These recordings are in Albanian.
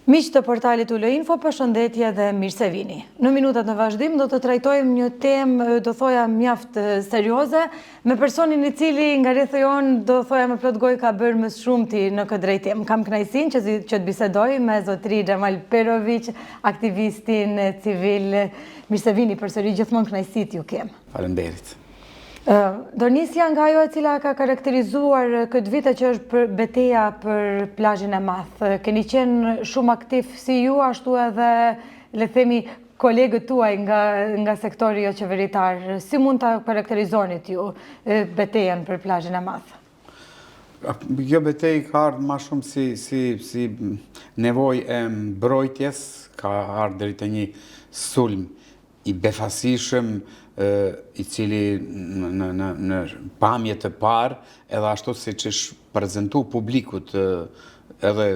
Miq të portalit Ulo-Info, përshëndetje dhe mirë se vini. Në minutat në vazhdim do të trajtojmë një temë, do thoja, mjaft serioze, me personin i cili nga rrethë jonë, do thoja, me plot gojë ka bërë më shumti në këtë drejtim. Kam kënaqësinë që të bisedoj me zotri Xhemal Perović, aktivistin civil. Mirë se vini përsëri, gjithmonë kënaqësi t'ju kem. Faleminderit. Do nisja nga ajo e cila ka karakterizuar këtë vit që është betejë për plazhin e madh. Keni qenë shumë aktiv si ju, ashtu edhe le të themi kolegët tuaj nga sektori jo qeveritar. Si mund ta karakterizoni ju betejën për plazhin e madh? Kjo betejë ka ardhur më shumë si nevojë e mbrojtjes, ka ardhur deri te një sulm i befasishëm, i cili në pamje të parë, edhe ashtu siç është prezantuar publikut edhe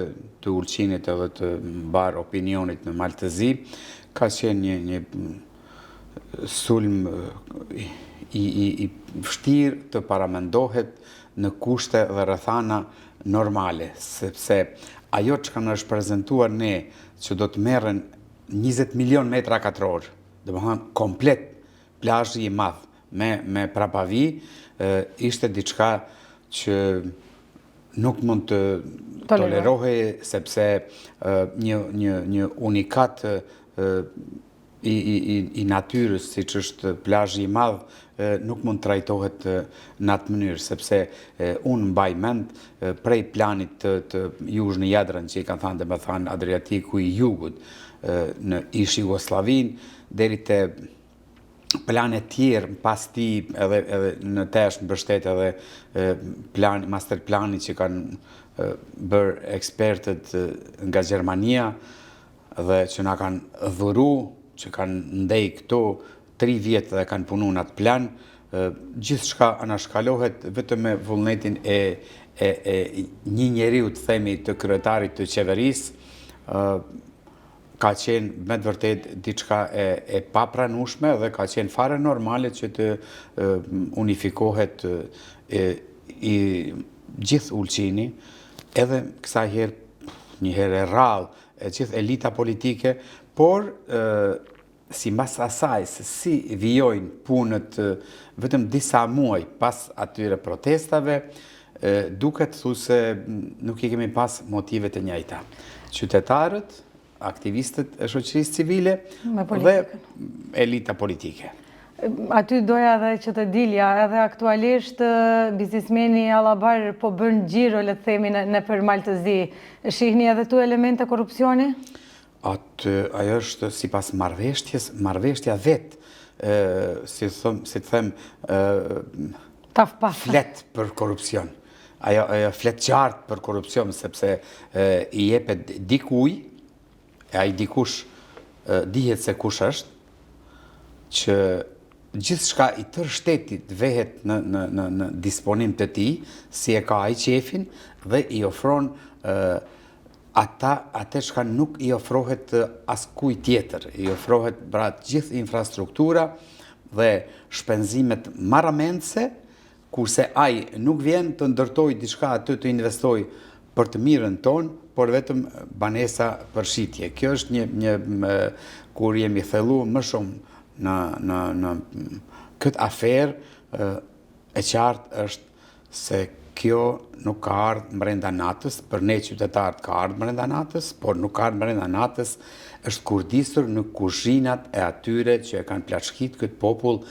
të Ulqinit edhe të mbar opinionit në Maltëzi, ka qenë një sulm i vështirë të paramendohet në kushte dhe rrethana normale, sepse ajo që kanë është prezantuar ne, që do të merren 20 milion metra katror, domethënë komplet plazhi i madh me prapavi, ishte diçka që nuk mund të tolerohej, sepse një unikat i natyrës, siç është plazhi i madh, nuk mund trajtohet në atë mënyrë, sepse unë mbaj mend prej planit të Južni Jadran, që i kanë thënë domethënë Adriatiku i Jugut, në ish Jugosllavin, deri te planet tjerë pas ti edhe në tesh mbështet edhe master plani që kanë bërë ekspertët nga Gjermania dhe që na kanë dhuru, që kanë ndej këto 3 vjet dhe kanë punu në atë plan, gjithçka anashkalohet vetëm me vullnetin e një njeriu, të themi, të kryetarit të qeverisë. Ka qenë me të vërtet diçka e papranueshme dhe ka qenë fare normale që të unifikohet i gjithë Ulqini, edhe kësaj herë, një herë e rrallë, e gjithë elita politike, por sipas asaj se si vijojnë punët vetëm disa muaj pas atyre protestave, duket thuse nuk i kemi pas motivet e njëjta. Qytetarët, aktivistët e shoqërisë civile dhe elita politike. Aty doja edhe që të dilja, edhe aktualisht biznismeni Allabar po bën xhiro, le të themi, në për Maltëzi. Shihni edhe tu elemente korrupsioni? Ajo është sipas marrëveshjes, marrëveshja vetë, si të them, flet për korrupsion. Ajo flet qartë për korrupsion, sepse i jepet dikuj, e ai dikush dihet se kush është, që gjithçka i tërë shtetit vehet në disponim të tij, si e ka ai qefin, dhe i ofron atë çka nuk i ofrohet askujt tjetër. I ofrohet pra gjithë infrastruktura dhe shpenzimet marramendse, kurse ai nuk vjen të ndërtojë diçka aty, të investojë për të mirën tonë, por vetëm banesa për shitje. Kjo është një kur jemi thelluar më shumë në këtë aferë, e qartë është se kjo nuk ka ardhur brenda natës, për ne qytetarët ka ardhur brenda natës, por nuk ka ardhur brenda natës, është kurdisur në kuzhinat e atyre që e kanë plaçkit këtë popull,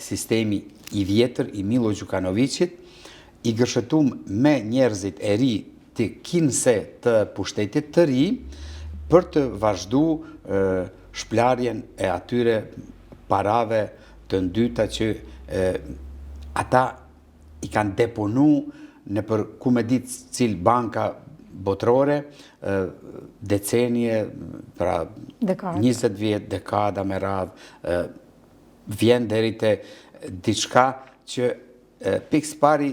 sistemi i vjetër i Milo Đukanovićit, i gërshetum me njerëzit e ri të kinse të pushtetit të ri, për të vazhduar shplarjen e atyre parave të ndyta që ata i kanë deponu në për ku me ditë cilë banka botërore, decenie, pra 20 vjet, dekada me radhë, vjen deri te diçka që pikës pari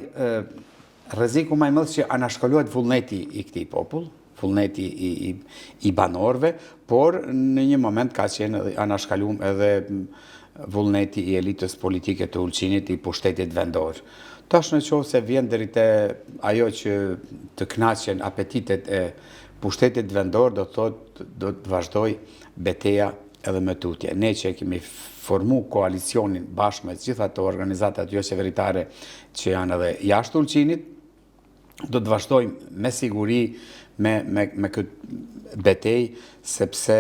rreziku më i madh që anashkalohet vullneti i këtij popull, vullneti i banorëve, por në një moment ka qenë anashkaluar edhe vullneti i elitës politike të Ulqinit, i pushtetit vendor. Tash në qoftë se vjen deri te ajo që të kënaqen apetitet e pushtetit vendor do të vazhdoj beteja edhe me tutje. Ne që kemi formu koalicionin bashkë me gjitha të organizatat jo qeveritare që janë edhe jashtë Ulqinit, do të vazhdojmë me siguri me këtë betej, sepse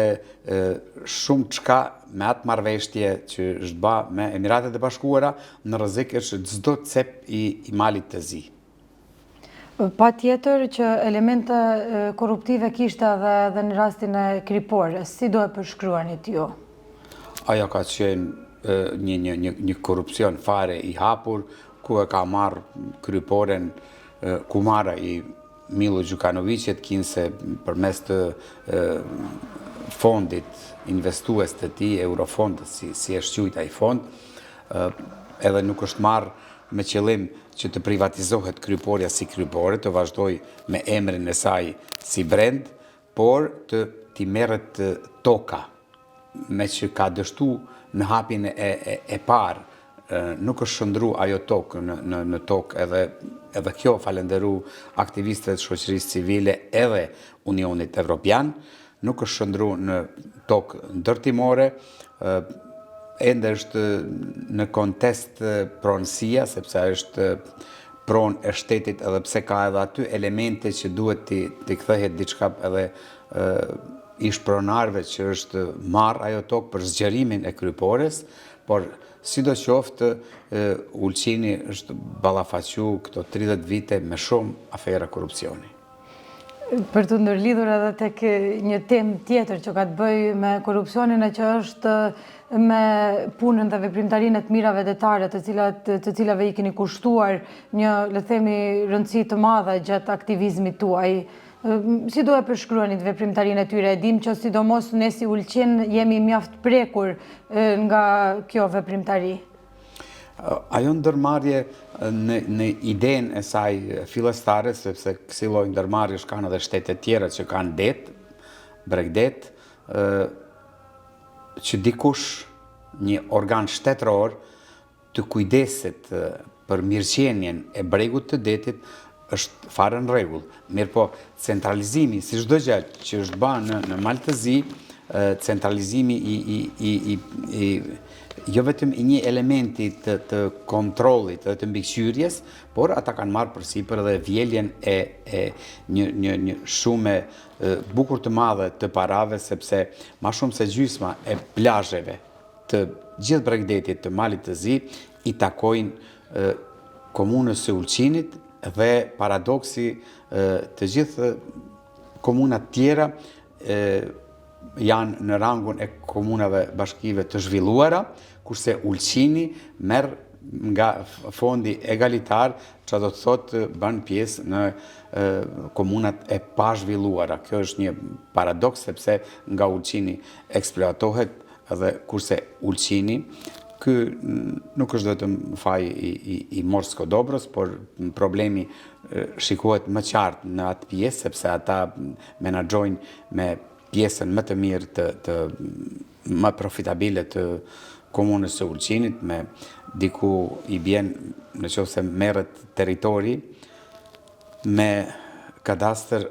shumë qka me atë marrëveshje që është ba me Emiratet e Bashkuara, në rrezik është çdo cep i malit të zi. Pa tjetër që elemente korruptive kishte edhe në rastin e Kripores, si do e përshkruanit ju? Ajo ka qenë një korrupsion fare i hapur, ku e ka marrë Kryporen kumara i Milo Đukanovićit, kinse përmes të fondit investues të tij, Eurofond, si është quajtur ai fond, edhe nuk është marrë me qëllim që të privatizohet Kryporja si Krypore, të vazhdoj me emrin e saj si brand, por t'i merret toka, me që ka dështu në hapjen e parë, nuk është shëndru ajo tokë në tokë, edhe kjo falenderu aktivistëve të shoqërisë civile edhe Unionit Evropian, nuk është shëndru në tokë ndërtimore, ende është në kontest pronësia, sepse është pronë e shtetit, edhe pse ka edhe aty elemente që duhet t'i kthehet diçka edhe ish pronarve që është marrë ajo tokë për zgjerimin e Krypores, por sidoqoftë Ulqini është ballafaqu këto 30 vite me shumë afera korrupsioni. Për të ndërlidhur edhe tek një temë tjetër që ka të bëjë me korrupsionin, e që është me punën dhe veprimtarinë e të mirave detare, të cilave i keni kushtuar një, le të themi, rëndësi të madhe gjatë aktivizmit tuaj. Si do e përshkruanit veprimtarinë e tyre? E dim që sidomos ne si Ulqin jemi mjaft prekur nga kjo veprimtari. Ajo ndërmarrje në idenë e saj fillestare, sepse kësi lloj ndërmarrjesh kanë edhe shtete tjera që kanë det, bregdet, që dikush, një organ shtetëror, të kujdeset për mirëqenien e bregut të detit, është fare në rregull. Mirë po, centralizimi, si çdo gjë që është bërë në Maltëzi, centralizimi jo vetëm i një elementi të kontrollit dhe të mbikëqyrjes, por ata kanë marrë përsipër edhe vjeljen e një shumë bukur të madhe të parave, sepse ma shumë se gjysma e plazheve të gjithë bregdetit të Malit të Zi i takojnë komunës së Ulqinit, dhe paradoksi të gjithë komunat tjera janë në rangun e komunave bashkive të zhvilluara, kurse Ulqini merr nga fondi egalitar, që do të thotë bën pjesë në komunat e pazhvilluara. Kjo është një paradoks, sepse nga Ulqini eksploatohet, edhe kurse Ulqini, ky nuk është vetëm faji i Morsko Dobros, por problemi shikohet më qartë në atë pjesë, sepse ata menaxhojnë me pjesën më të mirë të më profitabile të komunës së Ulqinit, me diku i bjen nëse merret territori me kadastër,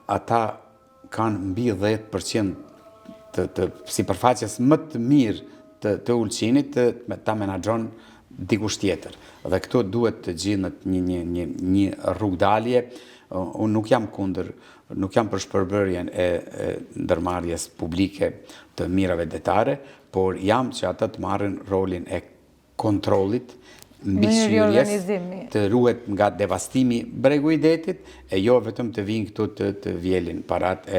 ata kanë mbi 10% të sipërfaqes më të mirë të Ulqinit, ta menaxhon dikush tjetër. Dhe këto duhet të gjendet një rrugdalje. Unë nuk jam kundër, nuk jam për shpërbërjen e ndërmarrjes publike të mirave detare, por jam që ata të marrin rolin e kontrollit, mbikëqyrjes, të ruhet nga devastimi bregu i detit, e jo vetëm të vinë këtu të vjelin parat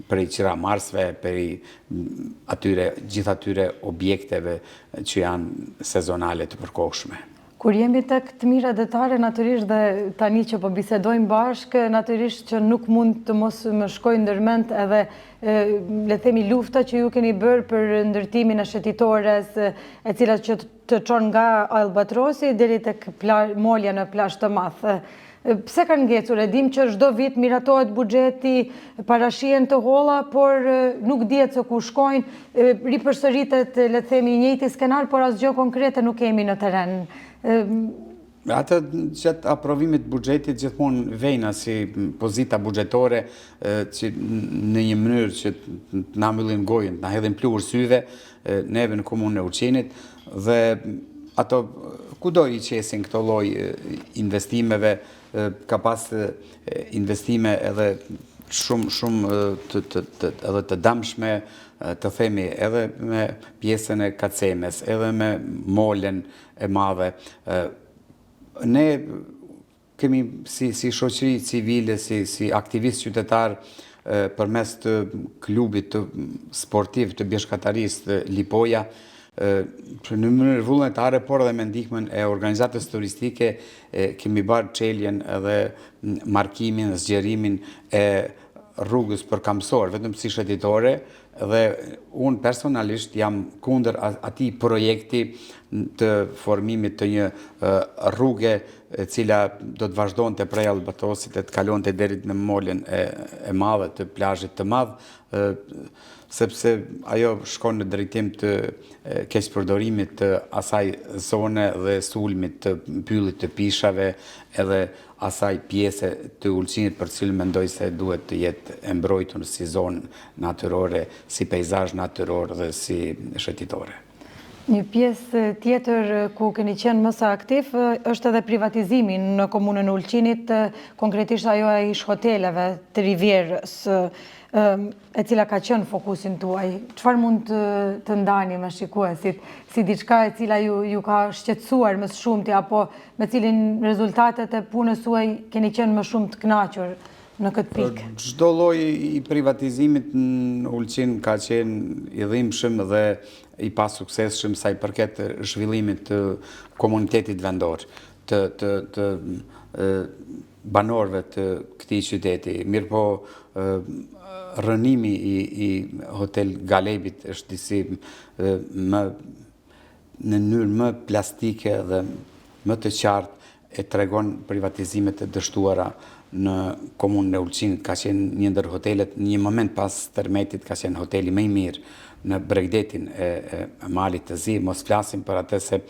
prej qiramarsve, prej gjithë atyre objekteve që janë sezonale të përkohshme. Kur jemi tek të mira detare, natyrisht dhe tani që po bisedojmë bashkë, natyrisht që nuk mund të mos më shkojë ndërmend edhe le themi lufta që ju keni bërë për ndërtimin e shëtitores, e cila që të çon nga Albatrosi deri tek molja në Plazh të Madh. Pse kanë ngecur? E dim që çdo vit miratohet buxheti, parashihen të holla, por nuk dihet se ku shkojnë, ripërsëritet le të themi i njëjti skenar, por asgjë konkrete nuk kemi në terren. Atë gjatë aprovimit buxhetit gjithmonë vejna si pozita buxhetore që në një mënyrë që na mbyllin gojën, na hedhin pluhur syve neve në komunën e Ulqinit dhe ato kudo i qesin këto lloj investimeve, ka pas investime edhe shumë edhe të damshme, të themi edhe me pjesën e Kacemes, edhe me molen e madhe. Ne kemi si shoqëri civile, si aktivist qytetar, përmes të klubit të sportiv të bjeshkatarisë të Lipoja, në mënyrë vullnetare, por edhe me ndihmën e organizatës turistike, kemi bërë çeljen edhe markimin, zgjerimin e rrugës për kamësor, vetëm si shëtitore, dhe unë personalisht jam kundër atij projekti të formimit të një rruge e cila do të vazhdonte prej Albatosit e të kalonte deri në molen e madhe të plazhit të madh, sepse ajo shkon në drejtim të keqpërdorimit të asaj zone dhe sulmit të mbyllit të pishave edhe asaj pjese të Ulqinit për cilën mendoj se duhet të jetë e mbrojtur si zonë natyrore, si peizazh natyror dhe si shëtitore. Një pjesë tjetër ku keni qenë më së aktiv është edhe privatizimi në komunën e Ulqinit, konkretisht ajo e ish hoteleve të Rivierës, e cila ka qenë fokusin tuaj. Çfarë mund të ndani me shikuesit, si diçka e cila ju ka shqetësuar më së shumti, apo me cilin rezultatet e punës suaj keni qenë më shumë të kënaqur në këtë pikë? Çdo lloj i privatizimit në Ulqin ka qenë i dhimbshëm dhe i pasuksesshëm sa i përket zhvillimit të komunitetit vendor, të banorëve të këtij qyteti. Mirëpo rënimi i Hotel Galebit është disi në mënyrë më plastike dhe më të qartë e tregon privatizimet e dështuara në komunën e Ulqinit. Ka qenë një ndër hotelet, një moment pas tërmetit, ka qenë hoteli më i mirë në Bregdetin e Malit të Zi. Mos flasim për atë se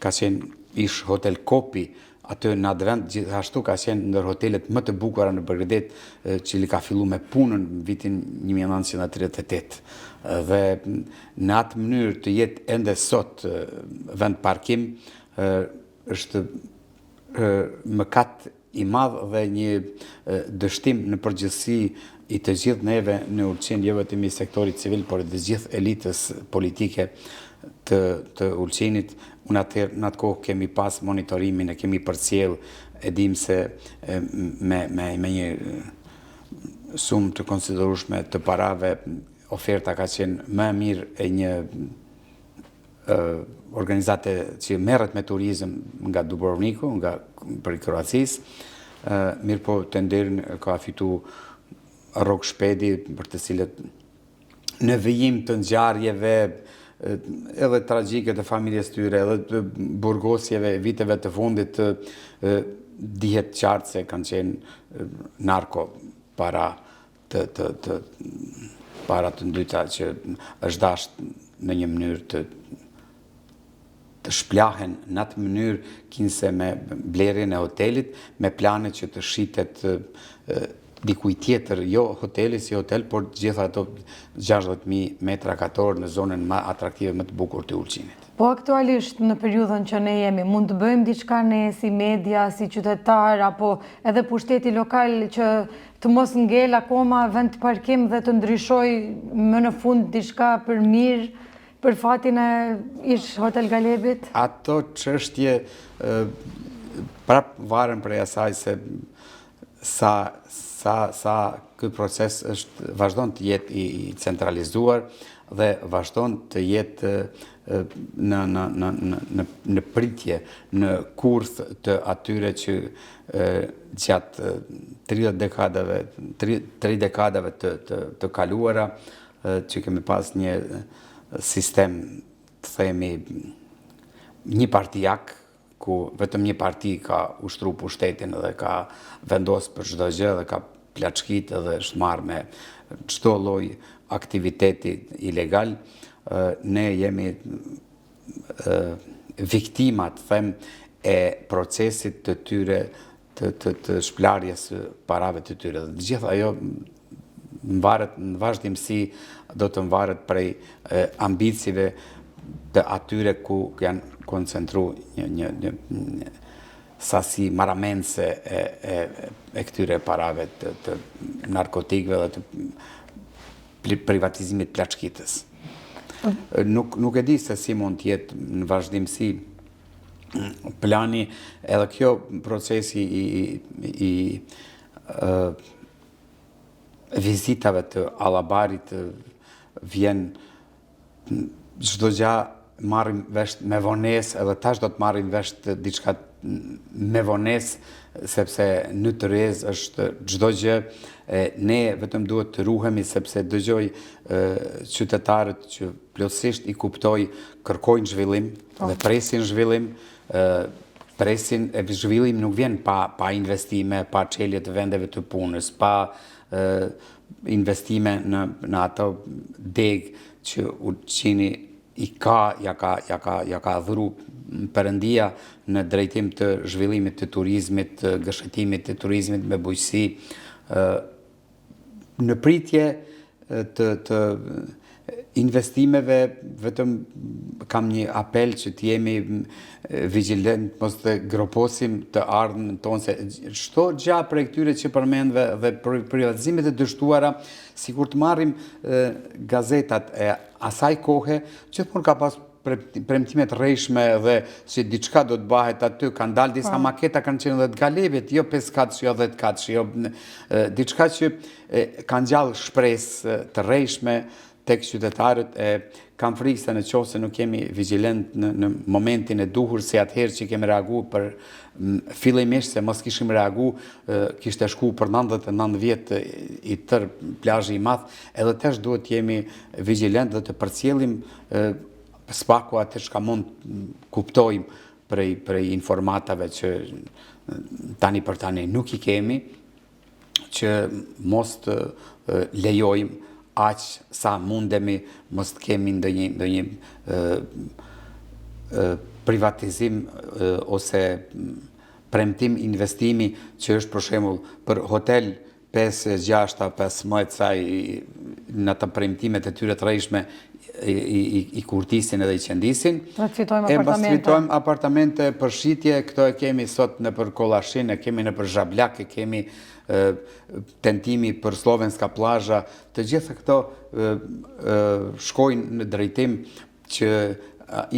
ka qenë ish Hotel Kopi, aty në atë vend gjithashtu ka qenë ndër hotelet më të bukura në Bregdet, që ka filluar me punën në vitin 1938. Dhe në atë mënyrë të jetë ende sot vend parkim është mëkat i madh dhe një dështim në përgjithësi i të gjithë neve në Ulqin, jo vetëm i sektorit civil, por të gjithë elitës politike të Ulqinit. Unë në atë kohë kemi pas monitorimin, e kemi përcjell, e dim se me një sumë të konsiderueshme të parave, oferta ka qenë më e mirë e një organizate që merret me turizëm nga Dubrovniku, nga për Kroacisë, mirëpo tenderin ka fitu Rrogë Shpedi, për të cilët në vijim të ngjarjeve edhe tragjike të familjes tyre, edhe të burgosjeve viteve të fundit, dihet qartë se kanë qenë narko para të ndyta që është dashur në një mënyrë të shplahen në atë mënyrë kinse me blerjen e hotelit, me plane që të shitet dikuj tjetër, jo hoteli si hotel, por gjitha ato 60.000 metra katorë në zonën më atraktive, më të bukur të Ulqinit. Po aktualisht në periudhën që ne jemi, mund të bëjmë diçka ne si media, si qytetar, apo edhe pushteti lokal që të mos ngel akoma vend parkim dhe të ndryshoj më në fund diçka për mirë, për fatin e ish Hotel Galebit? Ato çështje prap varen prej asaj se sa ky proces vazhdon të jetë i centralizuar dhe vazhdon të jetë në pritje, në kurth të atyre që gjatë 3 dekadave të kaluara, që kemi pas një sistem, të themi, një partijak, ku vetëm një parti ka ushtru pushtetin dhe ka vendos për çdo gjë dhe ka plaçkit dhe është marrë me çdo lloj aktiviteti ilegal. Ne jemi viktimat, them, e procesit të tyre të shplarjes parave të tyre. Dhe gjithë ajo në vazhdimsi do të mvaret prej ambicive të atyre ku janë koncentru një sasi maramense e këtyre parave të narkotikëve dhe të privatizimit plaçkitës. Nuk e di se si mund t'jetë në vazhdimsi plani, edhe kjo procesi i vizitave të Allabarit vjen çdo gjë marrim vesh me vonesë, edhe tash do të marrim vesh diçka me vonesë, sepse në të rrez është çdo gjë. Ne vetëm duhet të ruhemi, sepse dëgjoj qytetarët që plotësisht i kuptoj, kërkojnë zhvillim dhe presin zhvillim. Presin e zhvillim nuk vjen pa investime, pa çelje të vendeve të punës, pa investime në ato deg që Ulçini ja ka dhuru Perëndia në drejtim të zhvillimit të turizmit, të gëshëtimit të turizmit me bujqësi, në pritje të investimeve. Vetëm kam një apel që t'jemi vigjilent, mos të groposim të ardhmen tonë, se çdo gjë prej këtyre që përmendve dhe privatizimet e dështuara, sikur të marrim gazetat e asaj kohe, gjithmonë ka pas premtime të rrejshme dhe që diçka do të bëhet aty. Kanë dalë disa maketa, kanë qenë edhe të galebit, jo 5 katësh, jo 10 katësh, jo diçka që kanë gjallë shpresë të rrejshme tek qytetarët. Kam frikë se nëse nuk jemi vigjilent në momentin e duhur, si atëherë që kemi reaguar për fillimisht, se mos kishim reaguar, kishte shku për 99 vjet i tër plazhi i madh, edhe tash duhet të jemi vigjilent dhe të përcjellim spaku atë çka mund kuptojmë prej informatave që tani për tani nuk i kemi, që mos të lejojmë aq sa mundemi, mos të kemi ndonjë privatizim ose premtim investimi që është për shembull për hotel 5-6-15 saj në të premtimet e tyre të rrejshme i kurtisin edhe i qendisin. Fitojmë apartamente për shitje, këto e kemi sot në për Kollashin, e kemi në për Zhablak, e kemi tentimi për Slovenska plazha. Të gjitha këto shkojnë në drejtim që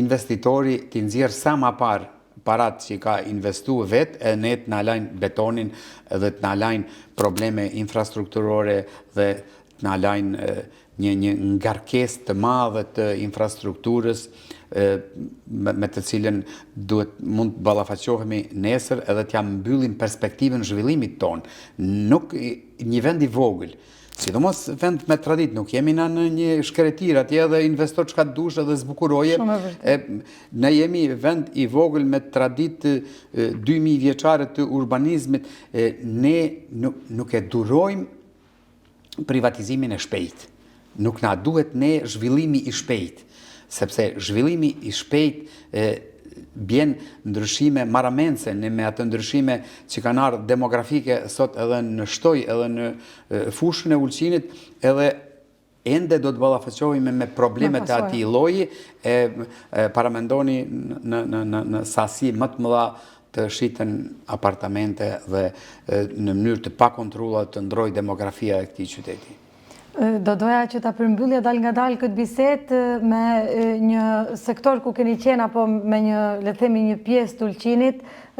investitori t'i nxjerrë sa më parë parat që ka investu vetë, e ne të nalajnë betonin edhe të nalajnë probleme infrastrukturore dhe të nalajnë një ngarkesë të madhe të infrastrukturës me të cilën mund të ballafaqohemi nesër edhe t'ja mbyllim perspektivën zhvillimit tonë. Nuk një vend i vogël, sidomos vend me traditë, nuk jemi në një shkretir atje dhe investo çka dush edhe zbukuroje. Ne jemi vend i vogël me traditë 2000 vjeçare të urbanizmit. Ne nuk e durojmë privatizimin e shpejt. Nuk na duhet ne zhvillimi i shpejt, sepse zhvillimi i shpejt bjen ndryshime marramense, me atë ndryshime që kanë ardhur demografike sot edhe në shtoj, edhe në fushën e Ulçinit, edhe ende do të ballafaqohemi me problemet e atij lloji. Paramendoni në sasi më të mëdha të shiten apartamente dhe në mënyrë të pakontrolluar të ndrojë demografia e këtij qyteti. Do doja që ta përmbyllja dal nga dal këtë bisedë me një sektor ku keni qenë, apo me një, le të themi, një pjesë të Ulçinit,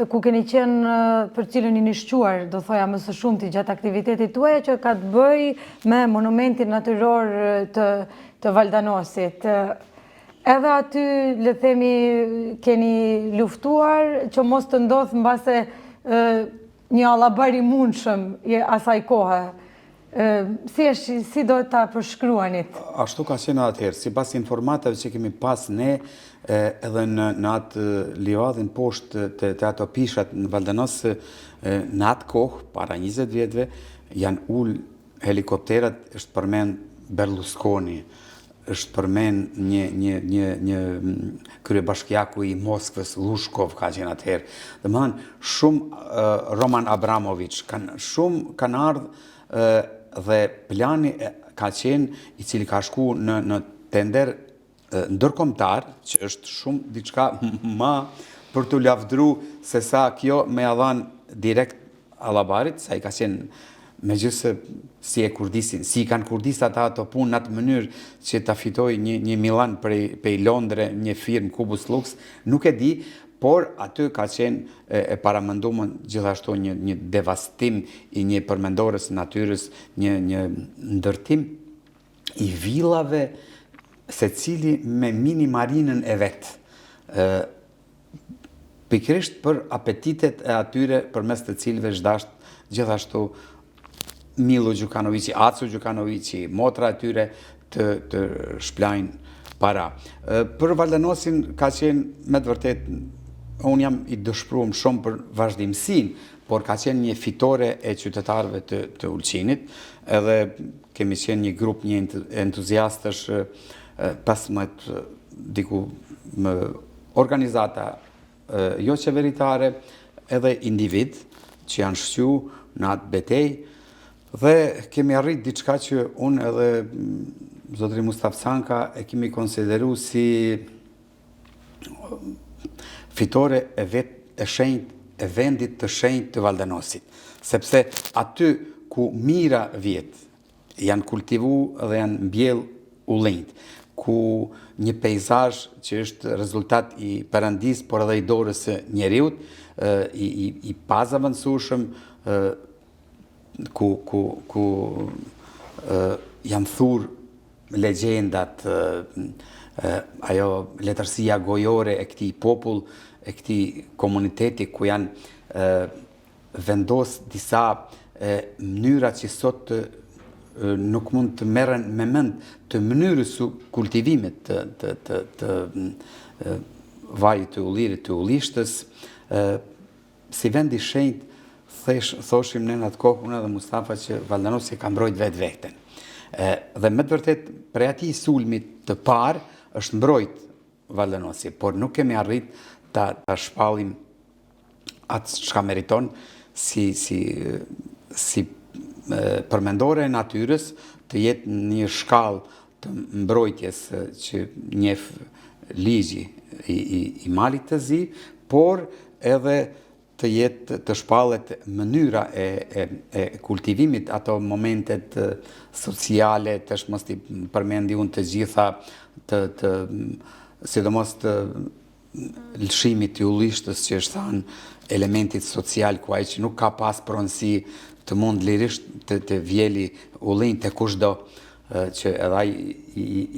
ku keni qenë për cilën i nishquar, do thoja më së shumti gjatë aktivitetit tuaj, që ka të bëj me monumentin natyror të Valdanosit. Edhe aty, le të themi, keni luftuar që mos të ndodhë mbase një Allabar i mundshëm asaj kohe. Si do ta përshkruanit? Ashtu ka qenë atëherë, sipas informatave që kemi pas ne, edhe në atë livadhin poshtë të ato pishat në Valdanos, në atë kohë, para 20 vjetëve, janë ullë helikopterat, është përmend Berlusconi, është përmen një kryebashkiaku i Moskvës, Lushkov ka qenë atëherë. Dhe më thënë, shumë Roman Abramović, shumë kanë ardhë dhe plani ka qenë i cili ka shku në tender ndërkombëtar, që është shumë diçka ma për të lavdru se sa kjo me adhan direkt Allabarit, sa i ka qenë me gjithse si e kurdisin, si i kanë kurdis ata ato punë në atë mënyrë që ta fitoj një Milan prej Londre, një firmë Cubus Lux, nuk e di, por aty ka qenë e paramendumën gjithashtu një devastim i një përmendores natyrës, një ndërtim i villave, se cili me mini marinën e vetë. Pikrisht për apetitet e atyre përmes të cilëve zhdasht gjithashtu Milo Đukanovići, Aco Đukanovići, motra atyre të shplajnë para. Për Valdanosin ka qenë me të vërtet, unë jam i dëshpruar shumë për vazhdimsinë, por ka qenë një fitore e qytetarëve të Ulqinit, edhe kemi qenë një grup një entuziastësh 15 diku më organizata jo qeveritare edhe individ që janë shqyu në atë betej dhe kemi arrit diçka që unë edhe zotëri Mustaf Canka e kemi konsideru si fitore e shenjt e vendit të shenjt të Valdanosit. Sepse aty ku mira vjet janë kultivu dhe janë mbjell ullinjt, ku një pejzazh që është rezultat i perëndis, por edhe i dorës së njeriut, i pazavendësueshëm, ku janë thurë legjendat, ajo letërsia gojore e këtij popull, e këtij komuniteti, ku janë vendos disa mënyra që sot nuk mund të merren me mend, të mënyrës së kultivimit të vajit të ullirit, të ullishtës, si vend i shenjt, thoshim ne në atë kohë, unë edhe Mustafa, që Valdanosi ka mbrojt vetë veten. Dhe me të vërtet, prej atij sulmit të parë, është mbrojt Valdanosi, por nuk kemi arrit ta shpallim atë çka meriton si përmendore e natyrës, të jetë një shkallë të mbrojtjes që njeh ligji i Malit të Zi, por edhe të jetë të shpallet mënyra e kultivimit, ato momentet sociale, tash mos t'i përmendi unë të gjitha, sidomos të lëshimit të ullishtës që është thënë elementit social, ku ai që nuk ka pas pronësi të mund lirisht të vjeli ullinj të kushdo, që edhe ai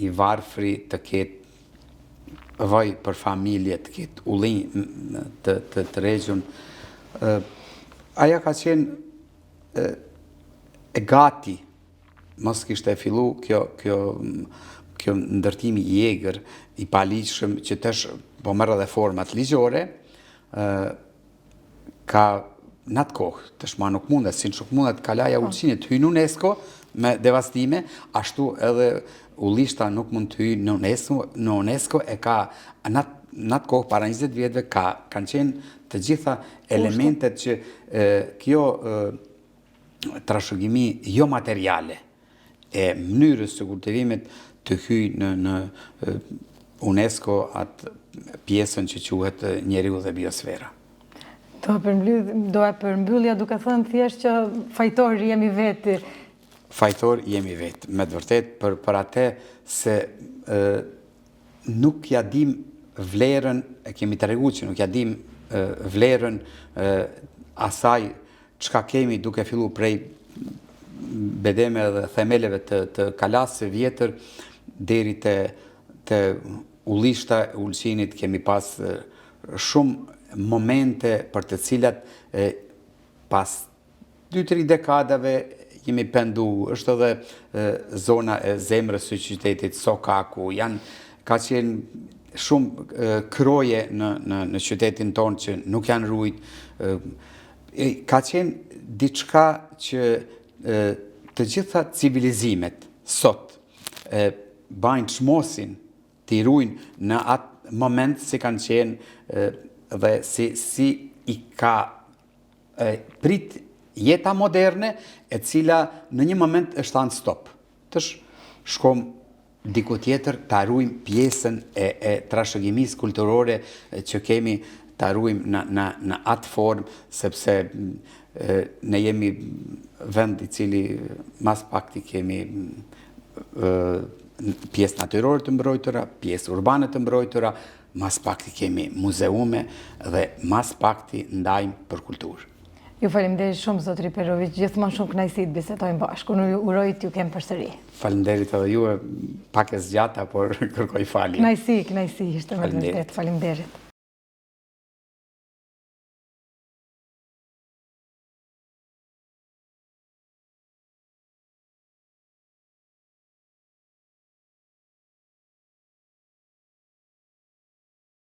i varfri të ketë vaj për familje, të ketë ullinj të regjun. Aja ka qenë e gati, mos kishte fillu kjo ndërtimi i egër, i paligjshëm, që tash po merr edhe format ligjore, ka në atë kohë, tashma nuk mundet, si nuk mundet kalaja Ulqinit hyjë në UNESCO me devastime, ashtu edhe ullishta nuk mund të hyjë në UNESCO, e ka në atë kohë, para 20 vjetëve, kanë qenë të gjitha elementet që kjo trashëgimi jo materiale e mënyrës së kultivimit të hyjë në UNESCO atë pjesën që quhet njeriu dhe biosfera. Do e përmbyllja duke thënë thjesht që fajtor jemi vetë. Fajtor jemi vetë, me të vërtet, për atë se nuk ja dim vlerën, e kemi të regu që nuk ja dim vlerën asaj çka kemi duke fillu prej bedeme dhe themeleve të kalasë vjetër, deri të ullishta e Ulqinit, kemi pas shumë momente për të cilat pas 2-3 dekadave jemi pendu, është edhe zona e zemrës së qytetit, Sokaku, ka qenë shumë kroje në qytetin tonë që nuk janë rujt, ka qenë diçka që të gjitha civilizimet sot bajnë çmosin, t'i ruajnë në atë moment si kanë qenë dhe si i ka prit jeta moderne e cila në një moment është thanë stop. Tash shkom diku tjetër ta ruajmë pjesën e trashëgimisë kulturore që kemi, ta ruajmë në atë formë, sepse ne jemi vend i cili mas pakti kemi pjesë natyrore të mbrojtura, pjesë urbane të mbrojtura, mas pakti kemi muzeume dhe mas pakti ndajmë për kulturë. Ju faleminderit shumë, zotëri Perović, gjithmonë shumë kënaqësi të bisedojmë bashkë. Unë ju uroj t'ju kem përsëri. Faleminderit edhe ju, pak e zgjata, por kërkoj falje. Kënaqësi ishte me vërtet. Faleminderit.